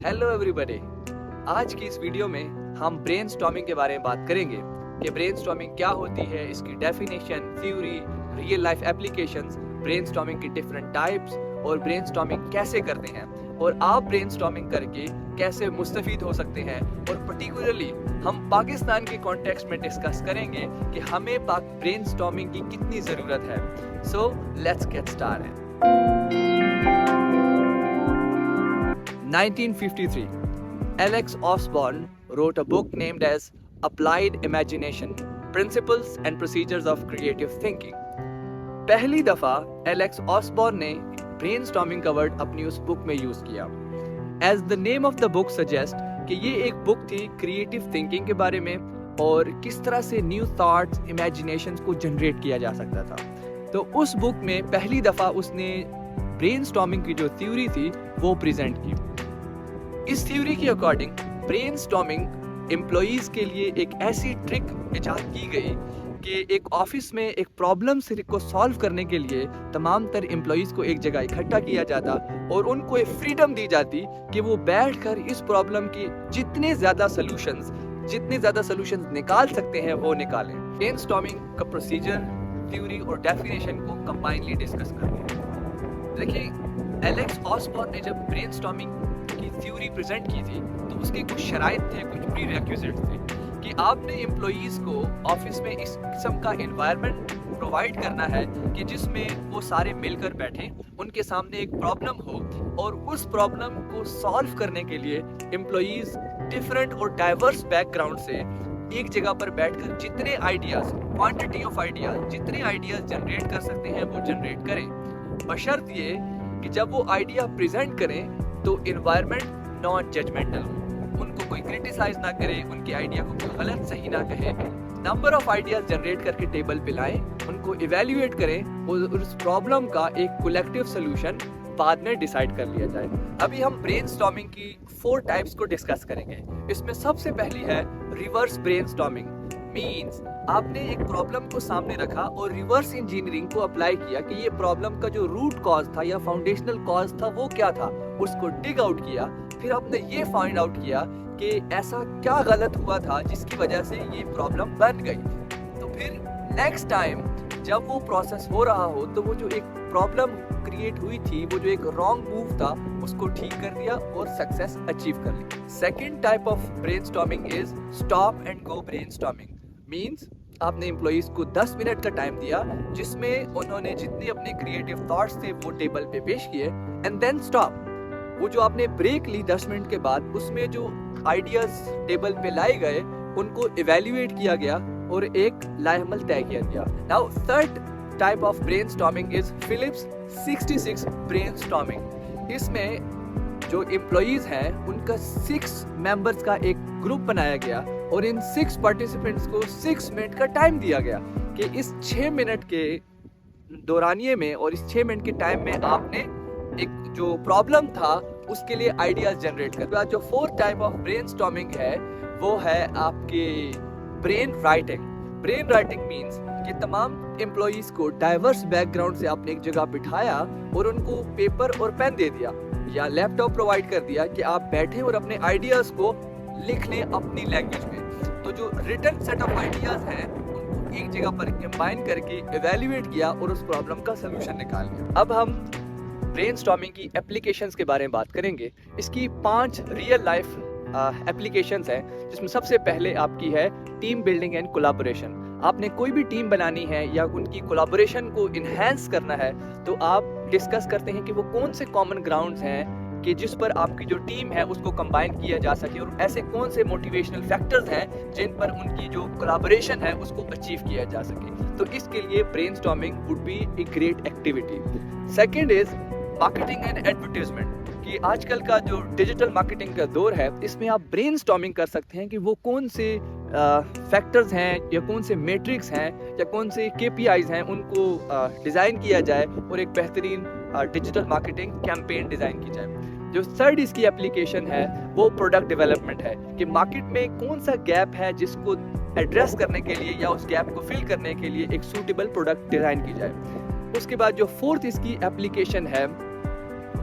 Hello everybody. आज की इस वीडियो में हम ब्रेनस्टॉर्मिंग के बारे में बात करेंगे कि ब्रेनस्टॉर्मिंग क्या होती है, इसकी definition, theory, real life applications, brainstorming की डिफरेंट टाइप्स और ब्रेनस्टॉर्मिंग कैसे करते हैं और आप ब्रेनस्टॉर्मिंग करके कैसे मुस्तफीद हो सकते हैं। और पर्टिकुलरली हम पाकिस्तान के कॉन्टेक्स्ट में डिस्कस करेंगे कि हमें ब्रेनस्टॉर्मिंग की कितनी ज़रूरत है। So let's get started. 1953, Alex Osborne wrote a book named as Applied Imagination: Principles and Procedures of Creative Thinking. पहली दफा एलेक्स ऑसबॉर्न ने ब्रेनस्टॉर्मिंग का वर्ड अपनी उस बुक में यूज किया। As the name of the book suggest कि ये एक बुक थी क्रिएटिव थिंकिंग के बारे में और किस तरह से न्यू थॉट्स, इमेजिनेशंस को जनरेट किया जा सकता था। तो उस बुक में पहली दफा उसने ब्रेनस्टॉर्मिंग की जो थ्योरी थी वो प्रेजेंट की। इस थ्योरी के अकॉर्डिंग ब्रेनस्टॉर्मिंग एम्प्लॉइज के लिए एक ऐसी ट्रिक इजाद की गई कि एक ऑफिस में एक प्रॉब्लम को सॉल्व करने के लिए तमाम तर एम्प्लॉइज को एक जगह इकट्ठा किया जाता और उनको एक फ्रीडम दी जाती कि वो बैठकर इस प्रॉब्लम की जितने ज़्यादा सोल्यूशंस निकाल सकते हैं वो निकालें। ब्रेनस्टॉर्मिंग का प्रोसीजर, थ्योरी और डेफिनेशन को कंबाइनली डिस्कस करते हैं। देखिए, एलेक्स ऑसबॉर्न ने जब ब्रेनस्टॉर्मिंग की थ्योरी प्रेजेंट की थी तो उसके कुछ शराइत थे, कुछ प्रीरेक्विजिट्स थे कि आपने एम्प्लॉइज को ऑफिस में इस किस्म का एनवायरनमेंट प्रोवाइड करना है कि जिसमें वो सारे मिलकर बैठें, उनके सामने एक प्रॉब्लम हो और उस प्रॉब्लम को सॉल्व करने के लिए एम्प्लॉइज डिफरेंट और डाइवर्स बैकग्राउंड से एक जगह पर बैठकर जितने आइडियाज, क्वांटिटी ऑफ आइडियाज, जितने आइडियाज जनरेट कर सकते हैं वो जनरेट करें, बशर्त ये कि जब वो आइडिया प्रेजेंट करें तो एनवायरनमेंट नॉन जजमेंटल हो, उनको कोई क्रिटिसाइज ना करे, उनके आइडिया को कोई गलत सही ना कहे। नंबर ऑफ आइडियाज जनरेट करके टेबल पे लाएं, उनको इवेल्युएट करें और उस प्रॉब्लम का एक कलेक्टिव सोल्यूशन बाद में डिसाइड कर लिया जाए। अभी हम ब्रेनस्टॉर्मिंग की 4 टाइप्स को डिस्कस करेंगे। इसमें सबसे पहली है रिवर्स ब्रेनस्टॉर्मिंग। मींस आपने एक प्रॉब्लम को सामने रखा और रिवर्स इंजीनियरिंग को अप्लाई किया कि ये प्रॉब्लम का जो रूट कॉज था या फाउंडेशनल कॉज था वो क्या था, उसको डिग आउट किया। फिर आपने ये फाइंड आउट किया कि ऐसा क्या गलत हुआ था जिसकी वजह से ये प्रॉब्लम बन गई। तो फिर नेक्स्ट टाइम जब वो प्रोसेस हो रहा हो तो वो जो एक प्रॉब्लम क्रिएट हुई थी, वो जो एक रॉन्ग मूव था, उसको ठीक कर दिया और सक्सेस अचीव कर ली। Second type of brainstorming is stop and go brainstorming. Means आपने एम्प्लॉइज को 10 मिनट का टाइम दिया जिसमें उन्होंने जितने अपने क्रिएटिव थॉट्स थे वो टेबल पे पेश किए एंड देन स्टॉप। वो जो आपने ब्रेक ली 10 मिनट के बाद, उसमें जो आइडियाज टेबल पे लाए गए उनको इवेल्युएट किया गया और एक लाएहमल तय किया गया। Now third type of brainstorming is Phillips 66 brainstorming. इसमें जो एम्प्लॉइज हैं उनका 6 मेंबर्स का एक ग्रुप बनाया गया और इन 6 पार्टिसिपेंट्स को 6 मिनट का टाइम दिया गया कि इस 6 मिनट के दौरानिए में और इस 6 मिनट के टाइम में आपने एक जो प्रॉब्लम था उसके लिए आइडियाज जनरेट कर। जो 4th टाइप ऑफ ब्रेनस्टॉर्मिंग है वो है आपके brain writing. Brain writing means कि तमाम एम्प्लॉइज को डाइवर्स बैकग्राउंड से आपने एक जगह बिठाया और उनको पेपर और पेन दे दिया या लैपटॉप प्रोवाइड कर दिया कि आप बैठे और अपने आइडियाज को लिख लें अपनी लैंग्वेज में। तो जो रिटन सेट ऑफ आइडियाज हैं उनको एक जगह पर कंबाइन करके इवेल्युएट किया और उस प्रॉब्लम का सलूशन निकाल लिया। अब हम ब्रेनस्टॉर्मिंग की एप्लीकेशंस के बारे में बात करेंगे। इसकी 5 रियल लाइफ एप्लीकेशंस हैं, जिसमें सबसे पहले आपकी है टीम बिल्डिंग एंड कोलैबोरेशन। आपने कोई भी टीम बनानी है या उनकी कोलैबोरेशन को इन्हेंस करना है तो आप डिस्कस करते हैं कि वो कौन से कॉमन ग्राउंड्स हैं कि जिस पर आपकी जो टीम है उसको कंबाइन किया जा सके और ऐसे कौन से मोटिवेशनल फैक्टर्स हैं जिन पर उनकी जो कोलैबोरेशन है उसको अचीव किया जा सके। तो इसके लिए brainstorming would be a great activity. Second is marketing and advertisement. कि आजकल का जो डिजिटल मार्केटिंग का दौर है इसमें आप ब्रेनस्टॉर्मिंग कर सकते हैं कि वो कौन से फैक्टर्स हैं या कौन से मैट्रिक्स हैं या कौन से KPIs हैं, उनको डिज़ाइन किया जाए और एक बेहतरीन डिजिटल मार्केटिंग कैंपेन डिज़ाइन की जाए। जो थर्ड इसकी एप्लीकेशन है वो प्रोडक्ट डेवलपमेंट है कि मार्केट में कौन सा गैप है जिसको एड्रेस करने के लिए या उस गैप को फिल करने के लिए एक सूटेबल प्रोडक्ट डिज़ाइन की जाए। उसके बाद जो 4th इसकी एप्लीकेशन है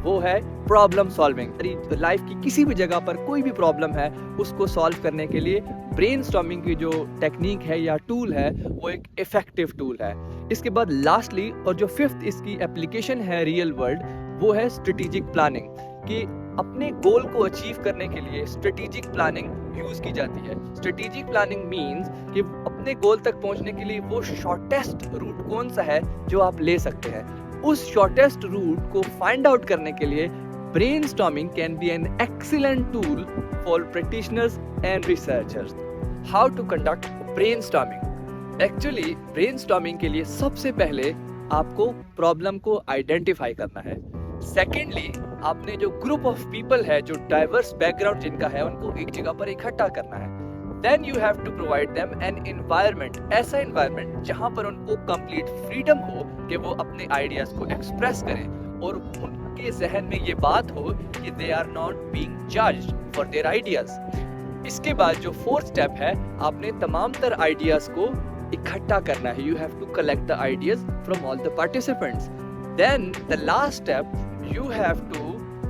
वो है प्रॉब्लम सॉल्विंग। लाइफ की किसी भी जगह पर कोई भी प्रॉब्लम है उसको सॉल्व करने के लिए ब्रेनस्टॉर्मिंग की जो टेक्निक है या टूल है वो एक इफेक्टिव टूल है। इसके बाद लास्टली और जो फिफ्थ इसकी एप्लीकेशन है रियल वर्ल्ड, वो है स्ट्रेटेजिक प्लानिंग, कि अपने गोल को अचीव करने के लिए स्ट्रेटेजिक प्लानिंग यूज की जाती है। स्ट्रेटेजिक प्लानिंग मींस कि अपने गोल तक पहुंचने के लिए वो शॉर्टेस्ट रूट कौन सा है जो आप ले सकते हैं। उस शॉर्टेस्ट रूट को फाइंड आउट करने के लिए brainstorming can be an excellent tool for practitioners and researchers. How to conduct brainstorming? Actually brainstorming के लिए सबसे पहले आपको प्रॉब्लम को आइडेंटिफाई करना है। सेकेंडली, आपने जो ग्रुप ऑफ पीपल है जो डाइवर्स बैकग्राउंड जिनका है उनको एक जगह पर इकट्ठा करना है। Then you have to provide them an environment, ऐसा एनवायरनमेंट जहां पर उनको कंप्लीट फ्रीडम हो कि वो अपने आइडियाज को एक्सप्रेस करें और उनके जहन में ये बात हो कि they are not being judged for their ideas. इसके बाद जो फोर्थ स्टेप है, आपने तमाम तर आइडियाज को इकट्ठा करना है। You have to collect the ideas from all the participants. Then the last step, you have to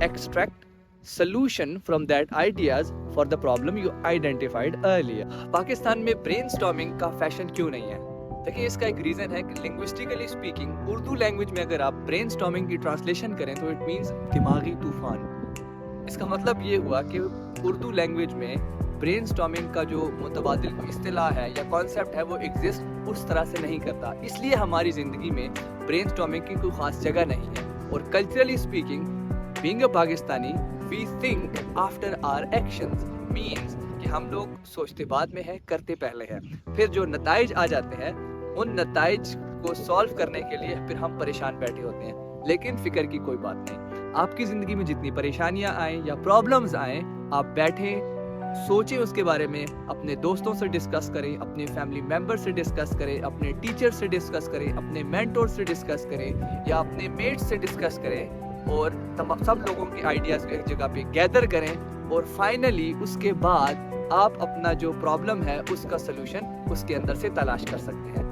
extract solution from that ideas for the problem you identified earlier. Pakistan में brainstorming का फैशन क्यों नहीं है? देखिए, इसका एक रीजन है कि linguistically speaking उर्दू लैंग्वेज में अगर आप brainstorming की ट्रांसलेशन करें तो इट मीन्स दिमागी तूफान। इसका मतलब ये हुआ कि उर्दू लैंग्वेज में ब्रेनस्टॉर्मिंग का जो मुतबादिल इस्तिलाह है या कॉन्सेप्ट है वो एग्जिस्ट उस तरह से नहीं करता, इसलिए हमारी ज़िंदगी में ब्रेनस्टॉर्मिंग की कोई ख़ास जगह नहीं है। और culturally speaking, being a Pakistani, we think after our actions, means कि हम लोग सोचते बाद में है, करते पहले हैं। फिर जो नताइज आ जाते हैं उन नताइज को सॉल्व करने के लिए फिर हम परेशान बैठे होते हैं। लेकिन फिक्र की कोई बात नहीं, आपकी ज़िंदगी में जितनी परेशानियां आएँ या प्रॉब्लम्स आएँ, आप बैठें, सोचें उसके बारे में, अपने दोस्तों से डिस्कस करें, अपने फैमिली मेंबर से डिस्कस करें, अपने टीचर से डिस्कस करें, अपने मेंटोर से डिस्कस करें या अपने मेट से डिस्कस करें और सब लोगों के आइडियाज़ को एक जगह पे गैदर करें और फाइनली उसके बाद आप अपना जो प्रॉब्लम है उसका सलूशन उसके अंदर से तलाश कर सकते हैं।